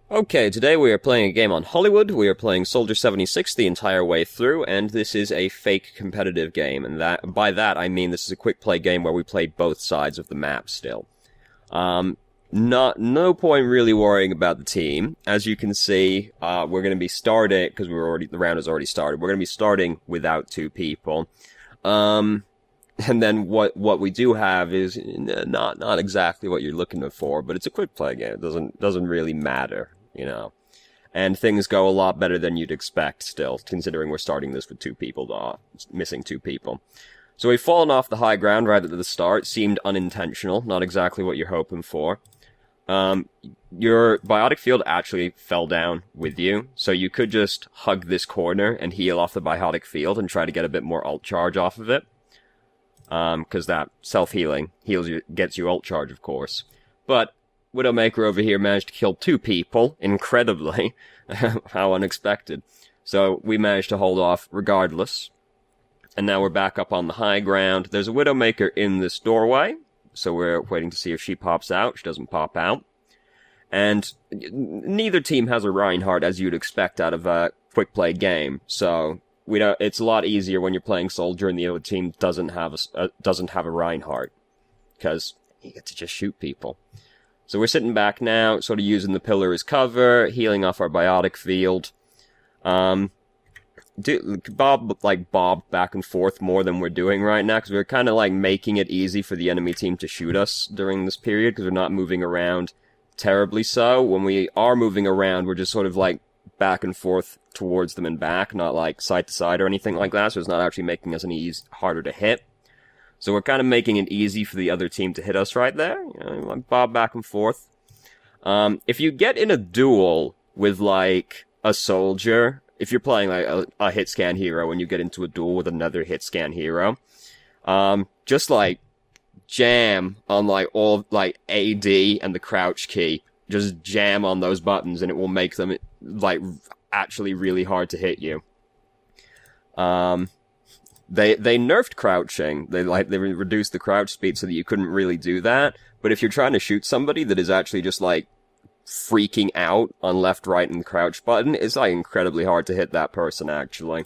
Okay, today we are playing a game on Hollywood. We are playing Soldier 76 the entire way through, and this is a fake competitive game, and by that I mean this is a quick play game where we play both sides of the map still. No point really worrying about the team. As you can see, we're going to be starting, because the round has already started, we're going to be starting without two people. And then what we do have is not exactly what you're looking for, but it's a quick play game. It doesn't really matter, you know. And things go a lot better than you'd expect still, considering we're starting this with two people, missing two people. So we've fallen off the high ground right at the start. Seemed unintentional, not exactly what you're hoping for. Your biotic field actually fell down with you, so you could just hug this corner and heal off the biotic field and try to get a bit more ult charge off of it. Because that self-healing gets you ult charge, of course. But Widowmaker over here managed to kill two people, incredibly. How unexpected. So we managed to hold off regardless. And now we're back up on the high ground. There's a Widowmaker in this doorway, so we're waiting to see if she pops out. She doesn't pop out. And neither team has a Reinhardt, as you'd expect out of a quick play game, so it's a lot easier when you're playing Soldier and the other team doesn't have a Reinhardt, because you get to just shoot people. So we're sitting back now, sort of using the pillar as cover, healing off our biotic field. Bob back and forth more than we're doing right now, because we're kind of like making it easy for the enemy team to shoot us during this period, because we're not moving around terribly so. When we are moving around, we're just sort of like back and forth towards them and back, not like side to side or anything like that, so it's not actually making us any harder to hit. So we're kind of making it easy for the other team to hit us right there, you know, like bob back and forth. If you get in a duel with like a soldier, if you're playing like a hit scan hero and you get into a duel with another hit scan hero, just like jam on like all like AD and the crouch key. Just jam on those buttons and it will make them like actually really hard to hit you. They nerfed crouching. They reduced the crouch speed so that you couldn't really do that. But if you're trying to shoot somebody that is actually just like freaking out on left, right, and the crouch button, it's like incredibly hard to hit that person actually.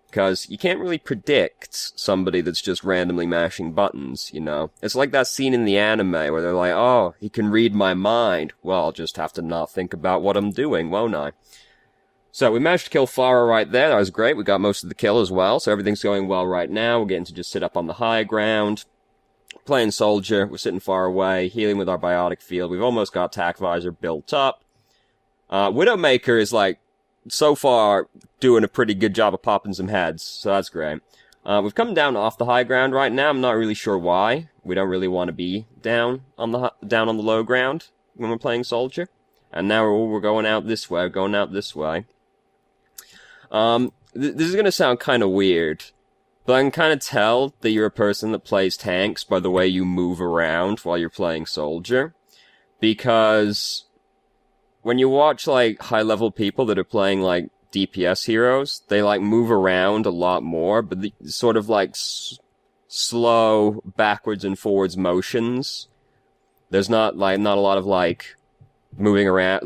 Because you can't really predict somebody that's just randomly mashing buttons, you know? It's like that scene in the anime where they're like, oh, he can read my mind. Well, I'll just have to not think about what I'm doing, won't I? So we managed to kill Pharah right there. That was great. We got most of the kill as well, so everything's going well right now. We're getting to just sit up on the high ground. Playing Soldier. We're sitting far away, healing with our biotic field. We've almost got Tac Visor built up. Widowmaker is like, so far, doing a pretty good job of popping some heads, so that's great. We've come down off the high ground right now. I'm not really sure why. We don't really want to be down on the low ground when we're playing Soldier. And now we're going out this way. This is gonna sound kind of weird, but I can kind of tell that you're a person that plays tanks by the way you move around while you're playing Soldier. Because when you watch, like, high-level people that are playing, like, DPS heroes, they, like, move around a lot more, but the sort of, like, slow backwards and forwards motions. There's not a lot of, like, moving around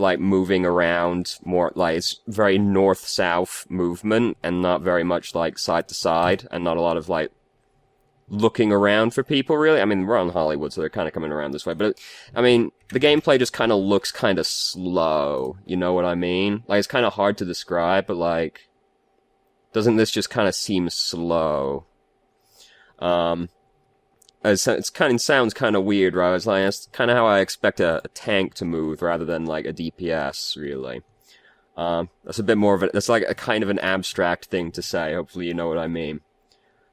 more, like, it's very north-south movement, and not very much, like, side-to-side, and not a lot of, like, looking around for people, really. I mean, we're on Hollywood, so they're kind of coming around this way. But, I mean, the gameplay just kind of looks kind of slow. You know what I mean? Like, it's kind of hard to describe, but, like, doesn't this just kind of seem slow? It kind of sounds kind of weird, right? It's like, that's kind of how I expect a tank to move, rather than, like, a DPS, really. That's a bit more of that's like a kind of an abstract thing to say. Hopefully you know what I mean.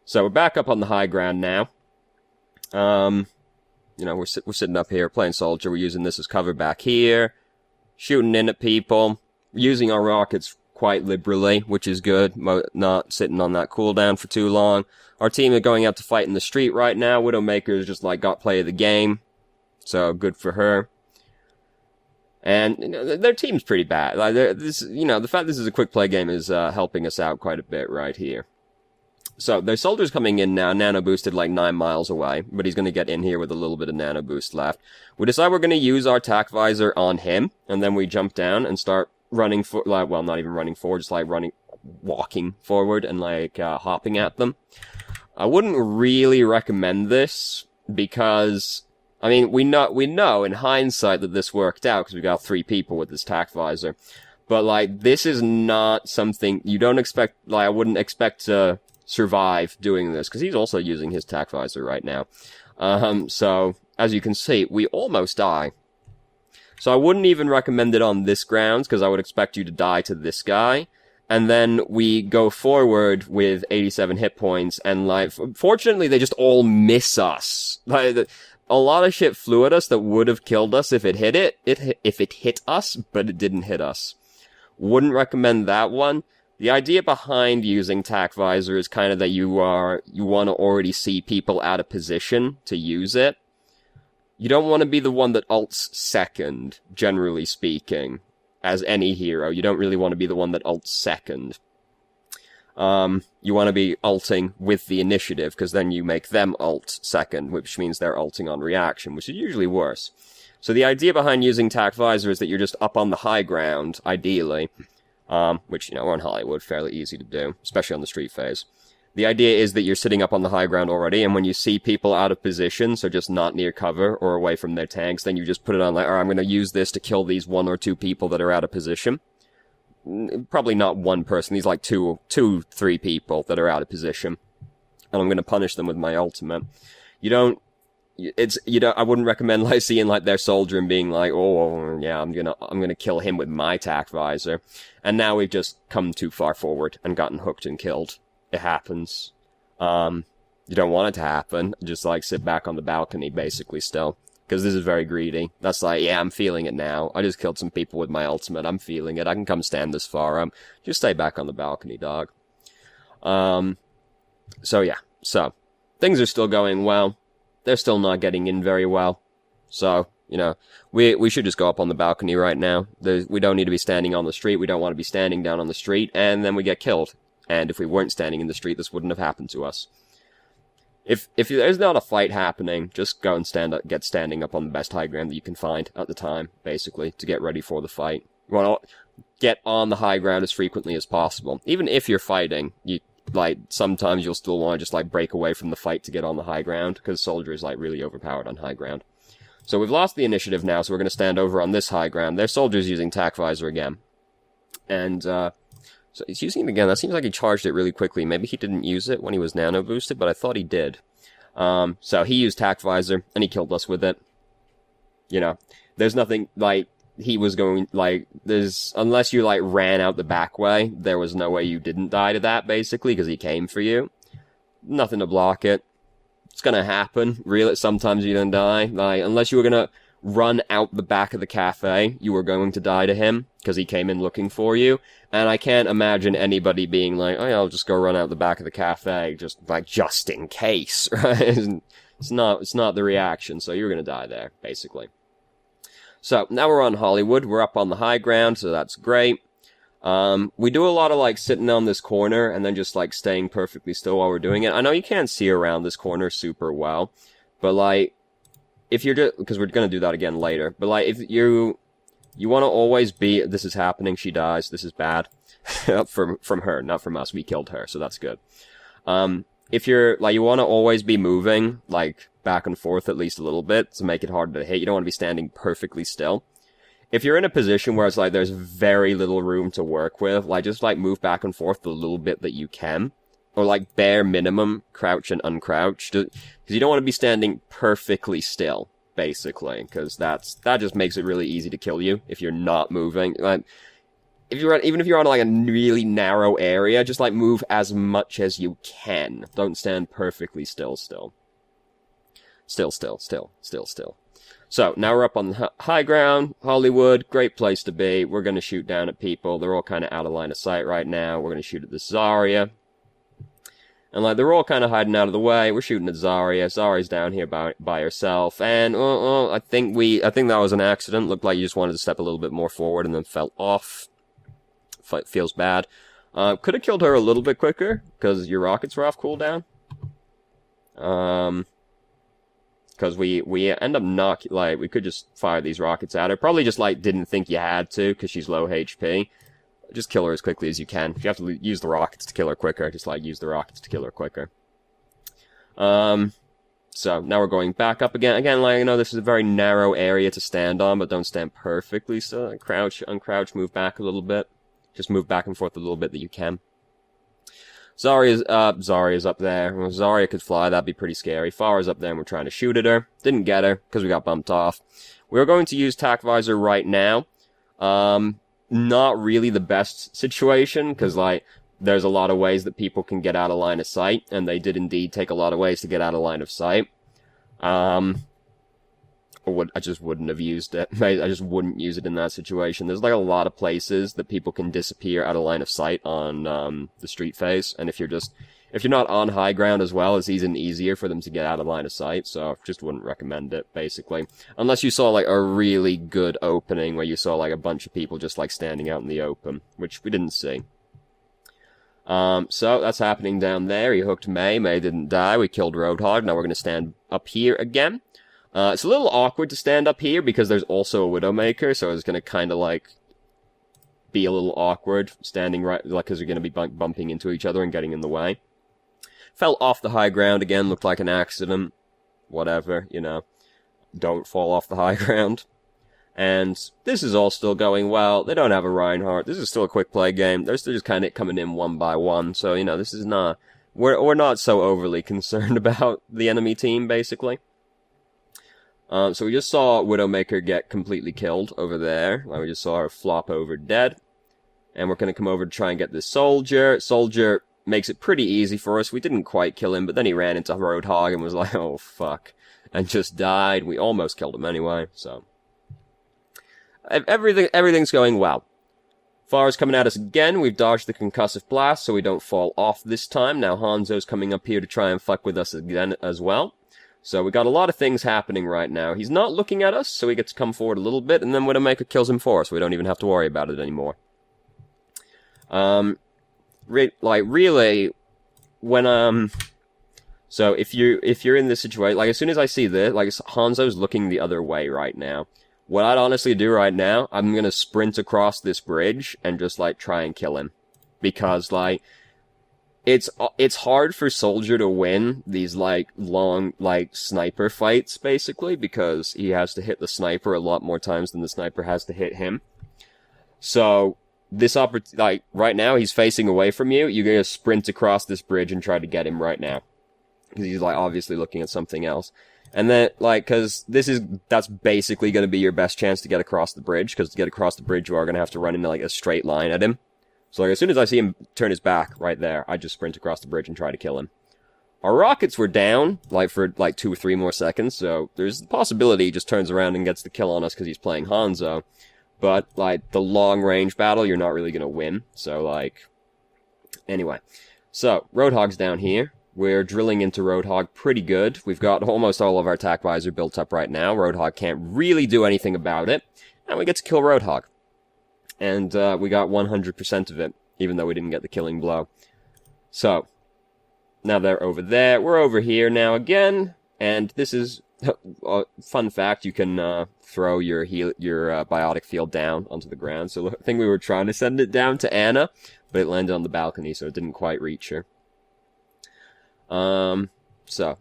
So we're back up on the high ground now. You know, we're sitting up here playing Soldier. We're using this as cover back here, shooting in at people, using our rockets quite liberally, which is good. Not sitting on that cooldown for too long. Our team are going out to fight in the street right now. Widowmaker's just like got play of the game, so good for her. And you know, their team's pretty bad. Like the fact this is a quick play game is helping us out quite a bit right here. So there's soldiers coming in now, nano boosted like 9 miles away, but he's going to get in here with a little bit of nano boost left. We decide we're going to use our tac visor on him, and then we jump down and start running for, like, well, not even running forward, just like walking forward and like hopping at them. I wouldn't really recommend this because, I mean, we know in hindsight that this worked out because we got 3 people with this tac visor. But like, this is not something you don't expect, like, I wouldn't expect to survive doing this, because he's also using his tac visor right now. So, as you can see, we almost die. So I wouldn't even recommend it on this grounds, because I would expect you to die to this guy. And then we go forward with 87 hit points, and like, fortunately they just all miss us. Like, a lot of shit flew at us that would have killed us if it hit us, but it didn't hit us. Wouldn't recommend that one. The idea behind using tac visor is kind of that you want to already see people out of position to use it. You don't want to be the one that ults second, generally speaking, as any hero. You don't really want to be the one that ults second. You want to be ulting with the initiative, because then you make them ult second, which means they're ulting on reaction, which is usually worse. So the idea behind using tac visor is that you're just up on the high ground, ideally. Which, you know, we're in Hollywood, fairly easy to do, especially on the street phase. The idea is that you're sitting up on the high ground already, and when you see people out of position, so just not near cover or away from their tanks, then you just put it on like, alright, I'm going to use this to kill these 1 or 2 people that are out of position. Probably not one person, these like 2, 3 people that are out of position. And I'm going to punish them with my ultimate. I wouldn't recommend like seeing like their soldier and being like, oh yeah, I'm gonna kill him with my tac visor. And now we've just come too far forward and gotten hooked and killed. It happens. You don't want it to happen. Just like sit back on the balcony basically still. Because this is very greedy. That's like, yeah, I'm feeling it now. I just killed some people with my ultimate. I'm feeling it. I can come stand this far. Just stay back on the balcony, dog. So yeah. So, things are still going well. They're still not getting in very well. So, you know, we should just go up on the balcony right now. We don't need to be standing on the street. We don't want to be standing down on the street, and then we get killed. And if we weren't standing in the street, this wouldn't have happened to us. If there's not a fight happening, just go and get standing up on the best high ground that you can find at the time, basically, to get ready for the fight. You want to get on the high ground as frequently as possible. Even if you're fighting, sometimes you'll still want to just, like, break away from the fight to get on the high ground, because Soldier is, like, really overpowered on high ground. So we've lost the initiative now, so we're going to stand over on this high ground. Their Soldier's using tac visor again. And, so he's using it again. That seems like he charged it really quickly. Maybe he didn't use it when he was nano boosted, but I thought he did. So he used tac visor, and he killed us with it. You know, there's nothing, like, he was going, like, unless you, like, ran out the back way, there was no way you didn't die to that, basically, because he came for you. Nothing to block it. It's gonna happen. Really, sometimes you're gonna die. Like, unless you were gonna run out the back of the cafe, you were going to die to him, because he came in looking for you. And I can't imagine anybody being like, oh yeah, I'll just go run out the back of the cafe, just in case, right? It's not the reaction, so you're gonna die there, basically. So, now we're on Hollywood, we're up on the high ground, so that's great. We do a lot of, like, sitting on this corner, and then just, like, staying perfectly still while we're doing it. I know you can't see around this corner super well, but, like, if you're just, because we're gonna do that again later, but, like, if you want to always be, this is happening, she dies, this is bad. from her, not from us, we killed her, so that's good. If you're, like, you want to always be moving, like, back and forth at least a little bit to make it hard to hit. You don't want to be standing perfectly still. If you're in a position where it's like there's very little room to work with, like, just, like, move back and forth the little bit that you can. Or, like, bare minimum, crouch and uncrouch. Because you don't want to be standing perfectly still, basically. Because that just makes it really easy to kill you if you're not moving. Like, even if you're on, like, a really narrow area, just, like, move as much as you can. Don't stand perfectly still. Still. So, now we're up on the high ground, Hollywood, great place to be. We're gonna shoot down at people. They're all kind of out of line of sight right now. We're gonna shoot at this Zarya. And, like, they're all kind of hiding out of the way. We're shooting at Zarya. Zarya's down here by herself. And, I think that was an accident. Looked like you just wanted to step a little bit more forward and then fell off. Feels bad. Could have killed her a little bit quicker, because your rockets were off cooldown. Because we end up not, like, we could just fire these rockets at her. Probably just, like, didn't think you had to, because she's low HP. Just kill her as quickly as you can. If you have to use the rockets to kill her quicker, just, like, use the rockets to kill her quicker. So, now we're going back up again. Again, like, this is a very narrow area to stand on, but don't stand perfectly. So, crouch, uncrouch, move back a little bit. Just move back and forth a little bit that you can. Zarya's up there. If Zarya could fly, that'd be pretty scary. Pharah's up there and we're trying to shoot at her. Didn't get her, because we got bumped off. We're going to use Tac Visor right now. Not really the best situation, because, like, there's a lot of ways that people can get out of line of sight, and they did indeed take a lot of ways to get out of line of sight. I just wouldn't have used it. I just wouldn't use it in that situation. There's, like, a lot of places that people can disappear out of line of sight on, the street phase, and if you're not on high ground as well, it's even easier for them to get out of line of sight, so just wouldn't recommend it, basically. Unless you saw, like, a really good opening where you saw, like, a bunch of people just, like, standing out in the open, which we didn't see. So that's happening down there. He hooked Mei. Mei didn't die. We killed Roadhog. Now we're going to stand up here again. It's a little awkward to stand up here because there's also a Widowmaker, so it's going to kind of, like, be a little awkward standing right, like, because you're going to be bumping into each other and getting in the way. Fell off the high ground again, looked like an accident. Whatever, Don't fall off the high ground. And this is all still going well. They don't have a Reinhardt. This is still a quick play game. They're still just kind of coming in one by one. So, this is not... We're not so overly concerned about the enemy team, basically. So we just saw Widowmaker get completely killed over there. Like, we just saw her flop over dead. And we're going to come over to try and get this Soldier. Soldier makes it pretty easy for us. We didn't quite kill him, but then he ran into Roadhog and was like, oh, fuck. And just died. We almost killed him anyway, so... Everything's going well. Pharah's coming at us again. We've dodged the concussive blast so we don't fall off this time. Now Hanzo's coming up here to try and fuck with us again as well. So we got a lot of things happening right now. He's not looking at us, so we get to come forward a little bit, and then Widowmaker kills him for us. We don't even have to worry about it anymore. Really, when, so if you're in this situation, like, as soon as I see this, like, Hanzo's looking the other way right now. What I'd honestly do right now, I'm gonna sprint across this bridge and just, like, try and kill him. Because, like, it's hard for Soldier to win these, like, long, like, sniper fights, basically, because he has to hit the sniper a lot more times than the sniper has to hit him. So, like, right now, he's facing away from you, you're gonna sprint across this bridge and try to get him right now. Because he's, like, obviously looking at something else. And then, like, because that's basically going to be your best chance to get across the bridge, because to get across the bridge, you are going to have to run into, like, a straight line at him. So, like, as soon as I see him turn his back right there, I just sprint across the bridge and try to kill him. Our rockets were down, like, for, like, 2 or 3 more seconds, so there's the possibility he just turns around and gets the kill on us because he's playing Hanzo. But, like, the long-range battle, you're not really going to win. So, like, anyway. So, Roadhog's down here. We're drilling into Roadhog pretty good. We've got almost all of our Tac Visor built up right now. Roadhog can't really do anything about it. And we get to kill Roadhog. And we got 100% of it, even though we didn't get the killing blow. So, now they're over there. We're over here now again. And this is, fun fact, you can throw your biotic field down onto the ground. So I think we were trying to send it down to Ana, but it landed on the balcony, so it didn't quite reach her. So,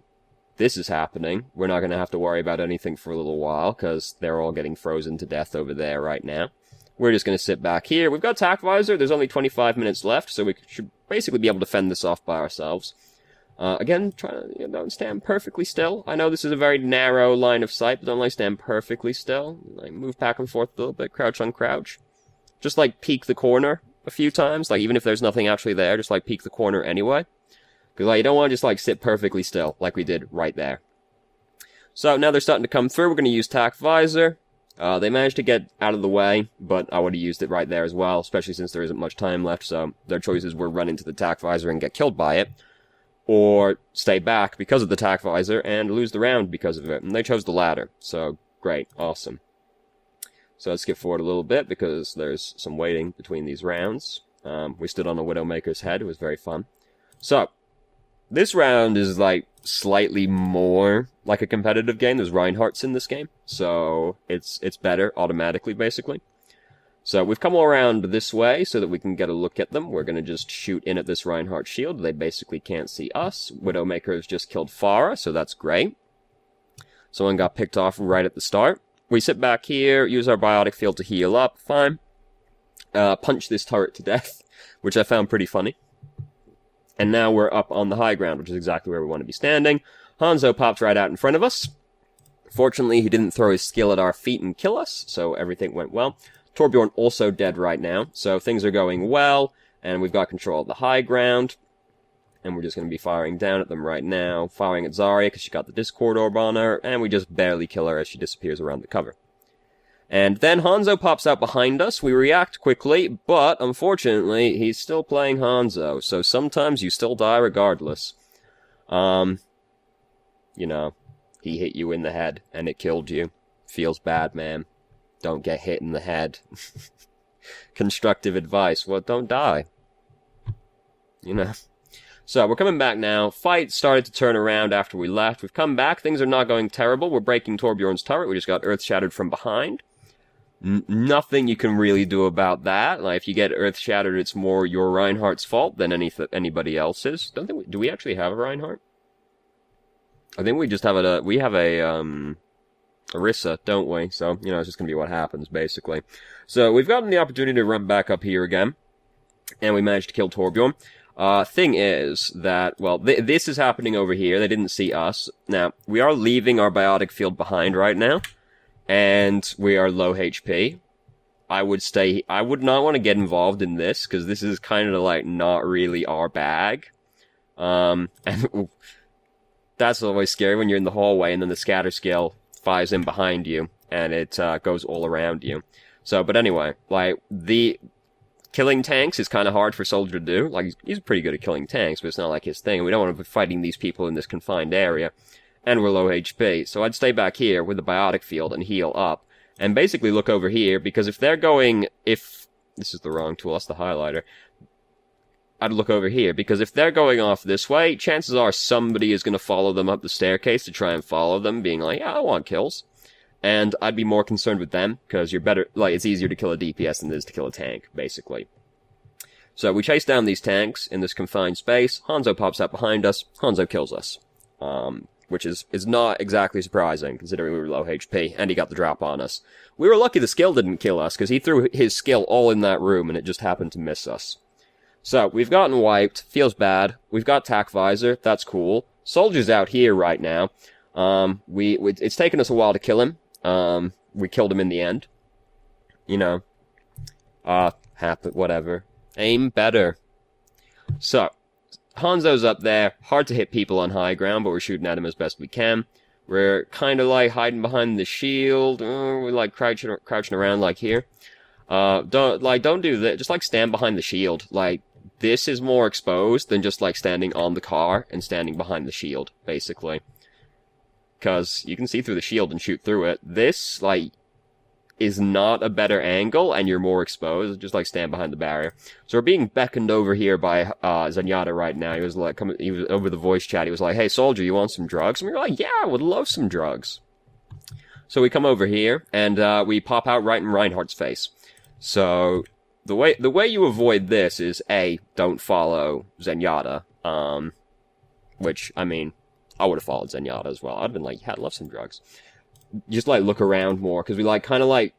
this is happening. We're not going to have to worry about anything for a little while, because they're all getting frozen to death over there right now. We're just going to sit back here. We've got Tac Visor. There's only 25 minutes left, so we should basically be able to fend this off by ourselves. Again, try to, don't stand perfectly still. I know this is a very narrow line of sight, but don't, like, stand perfectly still. Like, move back and forth a little bit, crouch on crouch. Just, like, peek the corner a few times. Like, even if there's nothing actually there, just, like, peek the corner anyway. Because, like, you don't want to just, like, sit perfectly still, like we did right there. So, now they're starting to come through. We're going to use Tac Visor. They managed to get out of the way, but I would have used it right there as well, especially since there isn't much time left, so their choices were run into the Tac Visor and get killed by it, or stay back because of the Tac Visor and lose the round because of it, and they chose the latter, so great, awesome. So let's skip forward a little bit, because there's some waiting between these rounds. We stood on a Widowmaker's head. It was very fun. So, this round is, like, slightly more like a competitive game. There's Reinhardts in this game, so it's better automatically, basically. So we've come all around this way so that we can get a look at them. We're going to just shoot in at this Reinhardt shield. They basically can't see us. Widowmaker has just killed Pharah, so that's great. Someone got picked off right at the start. We sit back here, use our biotic field to heal up, fine. Punch this turret to death, which I found pretty funny. And now we're up on the high ground, which is exactly where we want to be standing. Hanzo popped right out in front of us. Fortunately, he didn't throw his skill at our feet and kill us, so everything went well. Torbjorn also dead right now, so things are going well, and we've got control of the high ground. And we're just going to be firing down at them right now. Firing at Zarya because she got the Discord Orb on her, and we just barely kill her as she disappears around the cover. And then Hanzo pops out behind us. We react quickly, but unfortunately, he's still playing Hanzo, so sometimes you still die regardless. You know, he hit you in the head, and it killed you. Feels bad, man. Don't get hit in the head. Constructive advice. Well, don't die. You know. So, we're coming back now. Fight started to turn around after we left. We've come back. Things are not going terrible. We're breaking Torbjorn's turret. We just got earth shattered from behind. Nothing you can really do about that. Like, if you get earth shattered, it's more your Reinhardt's fault than anybody else's. Do we actually have a Reinhardt? I think we just have Orisa, don't we? So, you know, it's just gonna be what happens, basically. So, we've gotten the opportunity to run back up here again. And we managed to kill Torbjorn. Thing is that, well, this is happening over here. They didn't see us. Now, we are leaving our biotic field behind right now. And we are low HP. I would not want to get involved in this, because this is kind of like not really our bag. And that's always scary when you're in the hallway and then the scatter skill fires in behind you, and it goes all around you. So, but anyway, like, the killing tanks is kind of hard for Soldier to do. Like, he's pretty good at killing tanks, but it's not like his thing. We don't want to be fighting these people in this confined area. And we're low HP, so I'd stay back here with the biotic field and heal up. And basically look over here, because if they're going... This is the wrong tool, that's the highlighter. I'd look over here, because if they're going off this way, chances are somebody is going to follow them up the staircase to try and follow them, being like, yeah, I want kills. And I'd be more concerned with them, because you're better... Like, it's easier to kill a DPS than it is to kill a tank, basically. So we chase down these tanks in this confined space. Hanzo pops out behind us. Hanzo kills us. Which is not exactly surprising, considering we were low HP, and he got the drop on us. We were lucky the skill didn't kill us, because he threw his skill all in that room, and it just happened to miss us. So, we've gotten wiped, feels bad. We've got Tac Visor, that's cool. Soldier's out here right now. It's taken us a while to kill him. We killed him in the end. You know. Whatever. Aim better. So, Hanzo's up there, hard to hit people on high ground, but we're shooting at him as best we can. We're kind of like hiding behind the shield, we're like crouching around like here. Don't do that, just like stand behind the shield. Like, this is more exposed than just like standing on the car and standing behind the shield, basically. Cause you can see through the shield and shoot through it. This, like, is not a better angle, and you're more exposed. Just, like, stand behind the barrier. So we're being beckoned over here by, Zenyatta right now. He was, like, he was over the voice chat. He was like, hey, Soldier, you want some drugs? And we were like, yeah, I would love some drugs. So we come over here, and, we pop out right in Reinhardt's face. So, the way you avoid this is, A, don't follow Zenyatta. Which, I mean, I would have followed Zenyatta as well. I'd have been like, yeah, I'd love some drugs. Just, like, look around more, because we, like, kind of, like,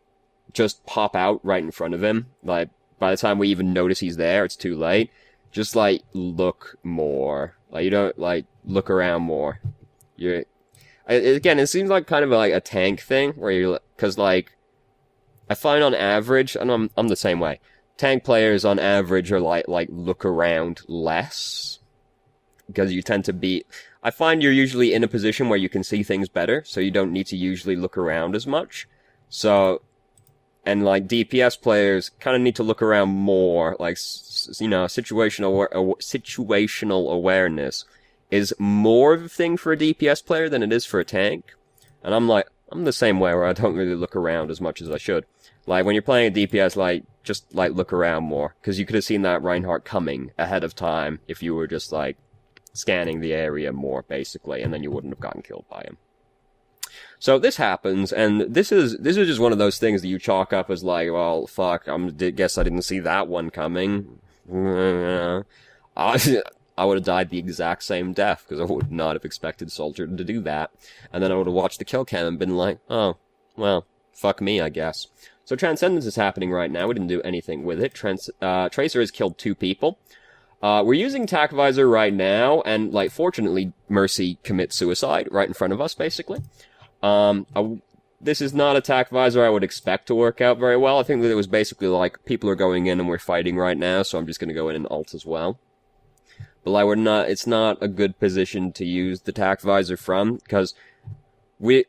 just pop out right in front of him. Like, by the time we even notice he's there, it's too late. Just, like, look more. Like, you don't, like, look around more. Again, it seems like kind of like a tank thing, where you're, because, like, I find on average, and I'm the same way, tank players on average are, like, look around less. Because you tend to be... I find you're usually in a position where you can see things better, so you don't need to usually look around as much. So, and like DPS players kind of need to look around more, like, you know, situational awareness is more of a thing for a DPS player than it is for a tank. And I'm like, I'm the same way where I don't really look around as much as I should. Like, when you're playing a DPS, like, just, like, look around more. Because you could have seen that Reinhardt coming ahead of time if you were just, like, scanning the area more, basically, and then you wouldn't have gotten killed by him. So this happens, and this is just one of those things that you chalk up as like, well, fuck, guess I didn't see that one coming. I would have died the exact same death, because I would not have expected Soldier to do that. And then I would have watched the kill cam and been like, oh, well, fuck me, I guess. So Transcendence is happening right now. We didn't do anything with it. Tracer has killed 2 people. We're using Tac Visor right now, and, like, fortunately, Mercy commits suicide right in front of us, basically. This is not a Tac Visor I would expect to work out very well. I think that it was basically like, people are going in and we're fighting right now, so I'm just gonna go in and ult as well. But like, it's not a good position to use the Tac Visor from, because we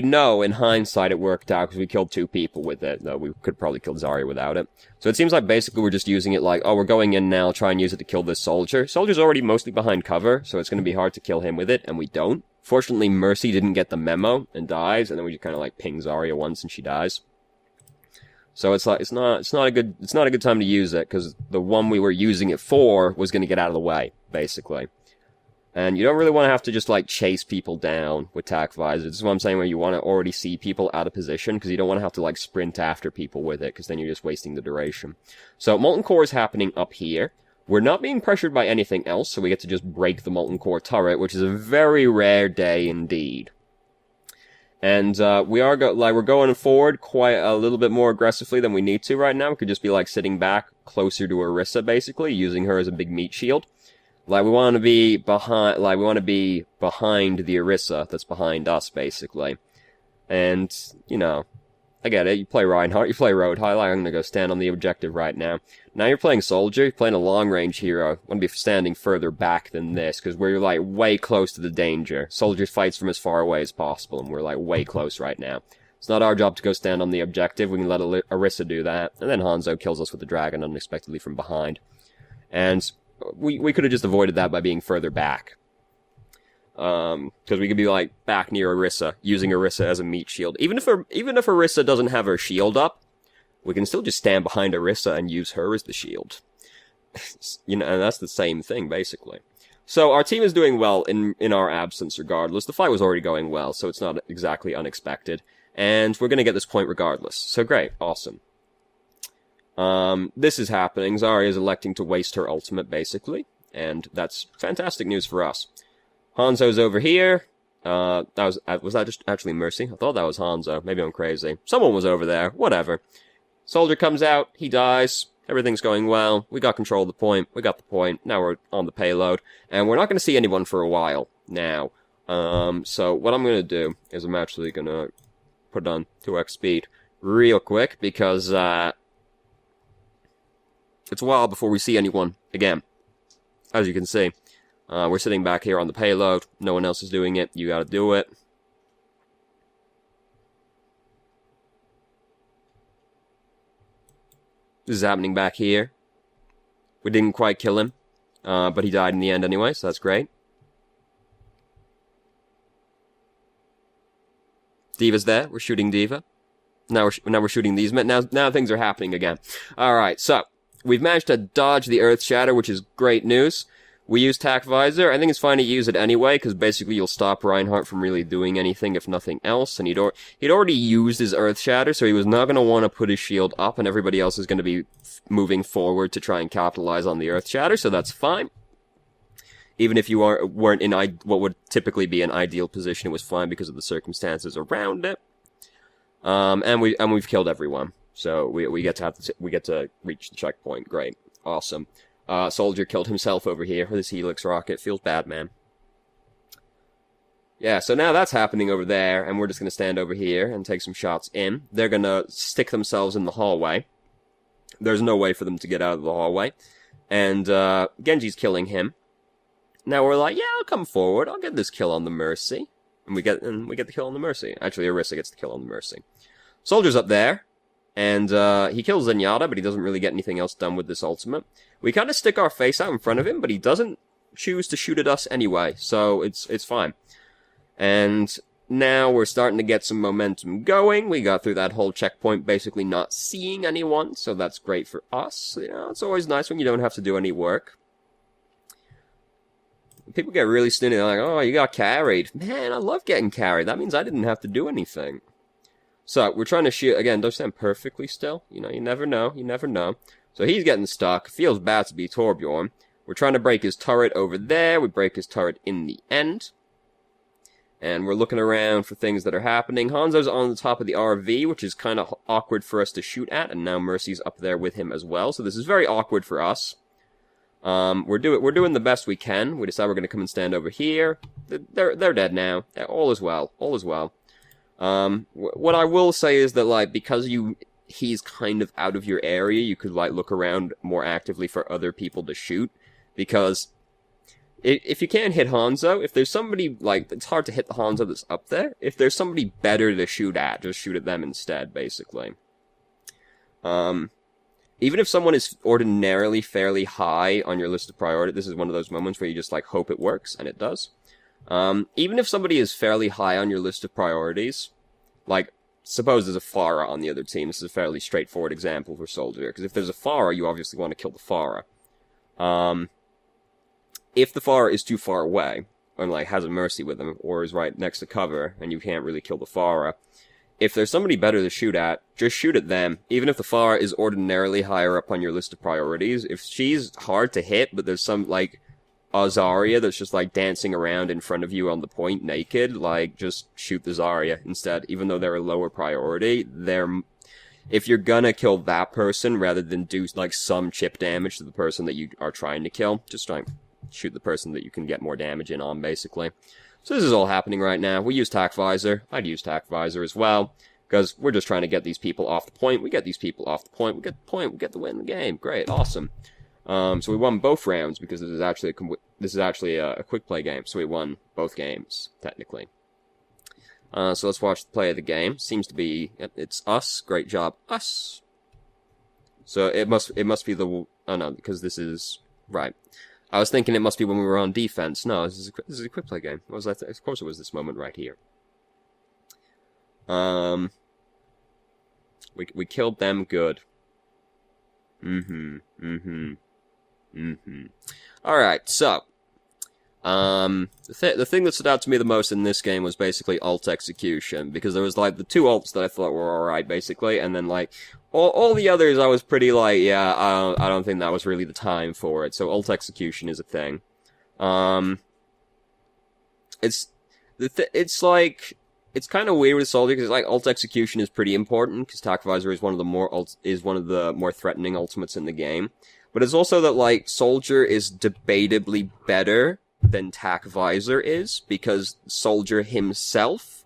know in hindsight it worked out because we killed 2 people with it, though we could probably kill Zarya without it. So it seems like basically we're just using it like, oh, we're going in now, try and use it to kill this Soldier. Soldier's already mostly behind cover, so it's gonna be hard to kill him with it, and we don't. Fortunately, Mercy didn't get the memo and dies, and then we just kind of like ping Zarya once and she dies. So it's like, it's not a good time to use it, because the one we were using it for was going to get out of the way, basically. And you don't really want to have to just like chase people down with Tac Visor. This is what I'm saying, where you want to already see people out of position, because you don't want to have to like sprint after people with it, because then you're just wasting the duration. So Molten Core is happening up here. We're not being pressured by anything else, so we get to just break the Molten Core turret, which is a very rare day indeed. And we're going forward quite a little bit more aggressively than we need to right now. We could just be like sitting back closer to Orisa, basically, using her as a big meat shield. Like, we want to be behind the Orisa that's behind us, basically. And, you know, I get it. You play Reinhardt, you play Roadhog. Like, I'm gonna go stand on the objective right now. Now you're playing Soldier, you're playing a long-range hero. I'm gonna be standing further back than this, because we're, like, way close to the danger. Soldier fights from as far away as possible, and we're, like, way close right now. It's not our job to go stand on the objective. We can let Orisa do that. And then Hanzo kills us with the dragon unexpectedly from behind. And we could have just avoided that by being further back. Because we could be, like, back near Orisa, using Orisa as a meat shield. Even if Orisa doesn't have her shield up, we can still just stand behind Orisa and use her as the shield. You know, and that's the same thing, basically. So our team is doing well in our absence regardless. The fight was already going well, so it's not exactly unexpected. And we're gonna get this point regardless. So great, awesome. This is happening. Zarya is electing to waste her ultimate, basically. And that's fantastic news for us. Hanzo's over here. Was that just actually Mercy? I thought that was Hanzo. Maybe I'm crazy. Someone was over there. Whatever. Soldier comes out. He dies. Everything's going well. We got control of the point. We got the point. Now we're on the payload. And we're not going to see anyone for a while now. So what I'm going to do is I'm actually going to put on 2x speed real quick, because it's a while before we see anyone again. As you can see. We're sitting back here on the payload. No one else is doing it. You gotta do it. This is happening back here. We didn't quite kill him, but he died in the end anyway, so that's great. D.Va's there. We're shooting D.Va. Now we're shooting these men. Now things are happening again. Alright, so we've managed to dodge the Earth Shatter, which is great news. We use Tac Visor. I think it's fine to use it anyway, because basically you'll stop Reinhardt from really doing anything, if nothing else. And he'd already used his Earth Shatter, so he was not going to want to put his shield up, and everybody else is going to be moving forward to try and capitalize on the Earth Shatter, so that's fine. Even if you weren't in what would typically be an ideal position, it was fine because of the circumstances around it. And we've killed everyone, so we get to reach the checkpoint. Great, awesome. Soldier killed himself over here with his Helix rocket. Feels bad, man. Yeah, so now that's happening over there, and we're just gonna stand over here and take some shots in. They're gonna stick themselves in the hallway. There's no way for them to get out of the hallway. And, Genji's killing him. Now we're like, yeah, I'll come forward. I'll get this kill on the Mercy. And we get the kill on the Mercy. Actually, Orisa gets the kill on the Mercy. Soldier's up there. And, he kills Zenyatta, but he doesn't really get anything else done with this ultimate. We kind of stick our face out in front of him, but he doesn't choose to shoot at us anyway, so it's fine. And now we're starting to get some momentum going. We got through that whole checkpoint basically not seeing anyone, so that's great for us. You know, it's always nice when you don't have to do any work. People get really stingy, they're like, oh, you got carried. Man, I love getting carried. That means I didn't have to do anything. So, we're trying to shoot, again, don't stand perfectly still. You know, you never know, you never know. So he's getting stuck. Feels bad to be Torbjorn. We're trying to break his turret over there. We break his turret in the end. And we're looking around for things that are happening. Hanzo's on the top of the RV, which is kind of awkward for us to shoot at. And now Mercy's up there with him as well. So this is very awkward for us. We're doing the best we can. We decide we're going to come and stand over here. They're dead now. All is well. All is well. What I will say is that, like, because he's kind of out of your area, you could, like, look around more actively for other people to shoot. Because if you can't hit Hanzo, if there's somebody, like, it's hard to hit the Hanzo that's up there. If there's somebody better to shoot at, just shoot at them instead, basically. Even if someone is ordinarily fairly high on your list of priority, this is one of those moments where you just, like, hope it works, and it does. Even if somebody is fairly high on your list of priorities, like, suppose there's a Pharah on the other team. This is a fairly straightforward example for Soldier, because if there's a Pharah, you obviously want to kill the Pharah. If the Pharah is too far away, and, like, has a Mercy with him, or is right next to cover, and you can't really kill the Pharah, if there's somebody better to shoot at, just shoot at them. Even if the Pharah is ordinarily higher up on your list of priorities, if she's hard to hit, but there's some, like, Zarya that's just, like, dancing around in front of you on the point naked, like, just shoot the Zarya instead. Even though they're a lower priority, if you're gonna kill that person, rather than do, like, some chip damage to the person that you are trying to kill, just try and shoot the person that you can get more damage in on, basically. So this is all happening right now. We use Tac Visor. I'd use Tac Visor as well, because we're just trying to get these people off the point. We get these people off the point. We get the point. We get the win in the game. Great. Awesome. So we won both rounds, because this is actually a quick play game, so we won both games, technically. So let's watch the play of the game. Seems to be, it's us. Great job, us. So it must be oh no, because this is, right. I was thinking it must be when we were on defense. No, this is a quick play game. What was that? Of course it was this moment right here. We killed them good. Alright, so, the thing that stood out to me the most in this game was basically alt execution, because there was, like, the two alts that I thought were alright, basically, and then, like, all the others I was pretty, like, yeah, I don't think that was really the time for it, so alt execution is a thing. It's like, it's kind of weird with Soldier, because, like, alt execution is pretty important, because Tac Visor is one of the more threatening ultimates in the game. But it's also that, like, Soldier is debatably better than Tac Visor is, because Soldier himself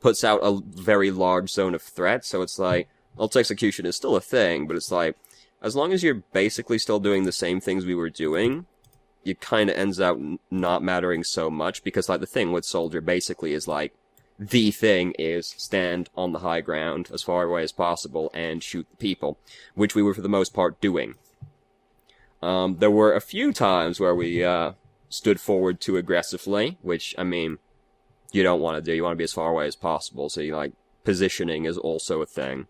puts out a very large zone of threat, so it's like, alt execution is still a thing, but it's like, as long as you're basically still doing the same things we were doing, it kind of ends out not mattering so much, because, like, the thing with Soldier basically is, like, the thing is stand on the high ground as far away as possible and shoot the people, which we were for the most part doing. There were a few times where we stood forward too aggressively, which, I mean, you don't want to do. You want to be as far away as possible, so like, positioning is also a thing.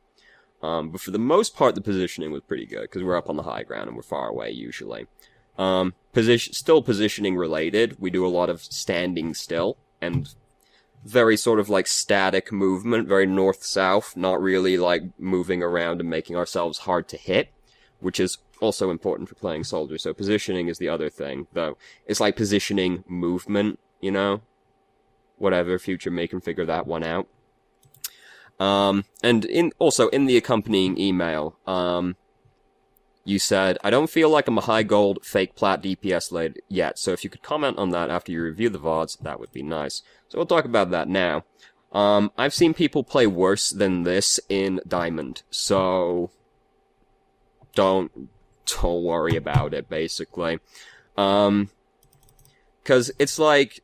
But for the most part, the positioning was pretty good, because we're up on the high ground and we're far away, usually. Still positioning related, we do a lot of standing still, and very sort of, like, static movement, very north-south, not really, like, moving around and making ourselves hard to hit, which is also important for playing Soldier. So positioning is the other thing, though. It's like positioning movement, you know? Whatever, Future may can figure that one out. And also in the accompanying email, you said, I don't feel like I'm a high gold, fake plat DPS late yet, so if you could comment on that after you review the VODs, that would be nice. So we'll talk about that now. I've seen people play worse than this in Diamond, so don't worry about it, basically. 'Cause it's like,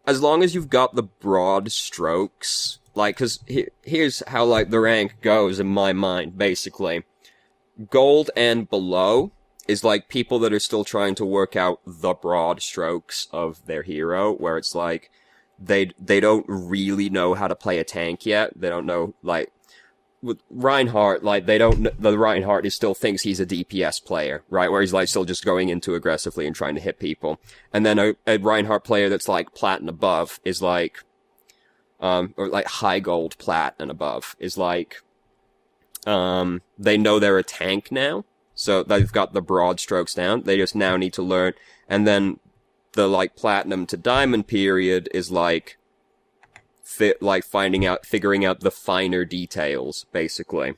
as long as you've got the broad strokes, like, 'cause here's how, like, the rank goes in my mind, basically. Gold and below is, like, people that are still trying to work out the broad strokes of their hero, where it's like, they don't really know how to play a tank yet. They don't know, like, with Reinhardt, like, the Reinhardt is still thinks he's a DPS player, right? Where he's, like, still just going into aggressively and trying to hit people. And then a Reinhardt player that's, like, plat and above is, like, or, like, high gold plat and above is, like, they know they're a tank now. So they've got the broad strokes down. They just now need to learn. And then the, like, platinum to diamond period is, like, figuring out the finer details, basically.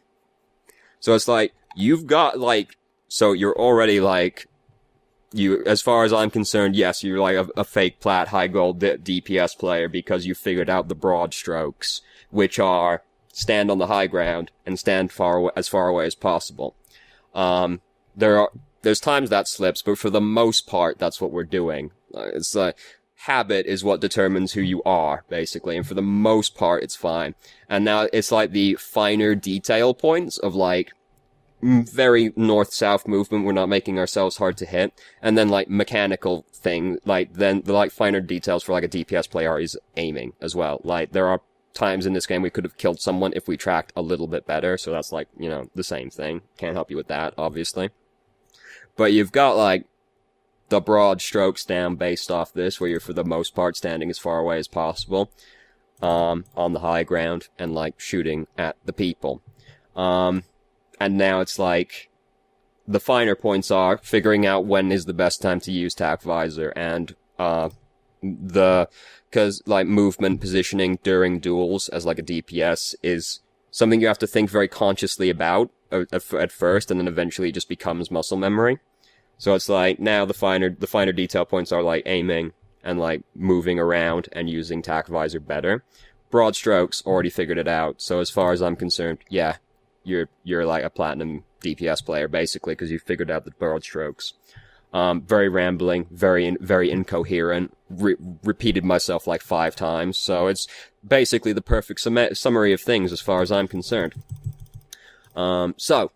So it's like, you've got, like, so you're already, like, as far as I'm concerned, yes, you're like a fake plat high gold DPS player because you figured out the broad strokes, which are stand on the high ground and stand as far away as possible. There's times that slips, but for the most part, that's what we're doing. It's like, habit is what determines who you are, basically, and for the most part, it's fine. And now it's like the finer detail points of, like, very north-south movement, we're not making ourselves hard to hit, and then, like, mechanical thing, like, then the, like, finer details for, like, a DPS player is aiming as well. Like, there are times in this game we could have killed someone if we tracked a little bit better, so that's, like, you know, the same thing. Can't help you with that, obviously. But you've got, like, the broad strokes down based off this, where you're for the most part standing as far away as possible, on the high ground, and, like, shooting at the people. And now it's like, the finer points are figuring out when is the best time to use TAC Visor, and, cause, like, movement positioning during duels as, like, a DPS is something you have to think very consciously about at first, and then eventually it just becomes muscle memory. So it's like, now the finer detail points are, like, aiming and, like, moving around and using TAC Visor better. Broad strokes, already figured it out. So as far as I'm concerned, yeah, you're like a platinum DPS player, basically, because you figured out the broad strokes. Very rambling, very incoherent, repeated myself like 5 times, so it's basically the perfect summary of things as far as I'm concerned. So,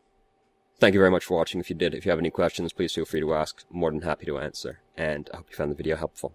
thank you very much for watching. If you have any questions, please feel free to ask. I'm more than happy to answer, and I hope you found the video helpful.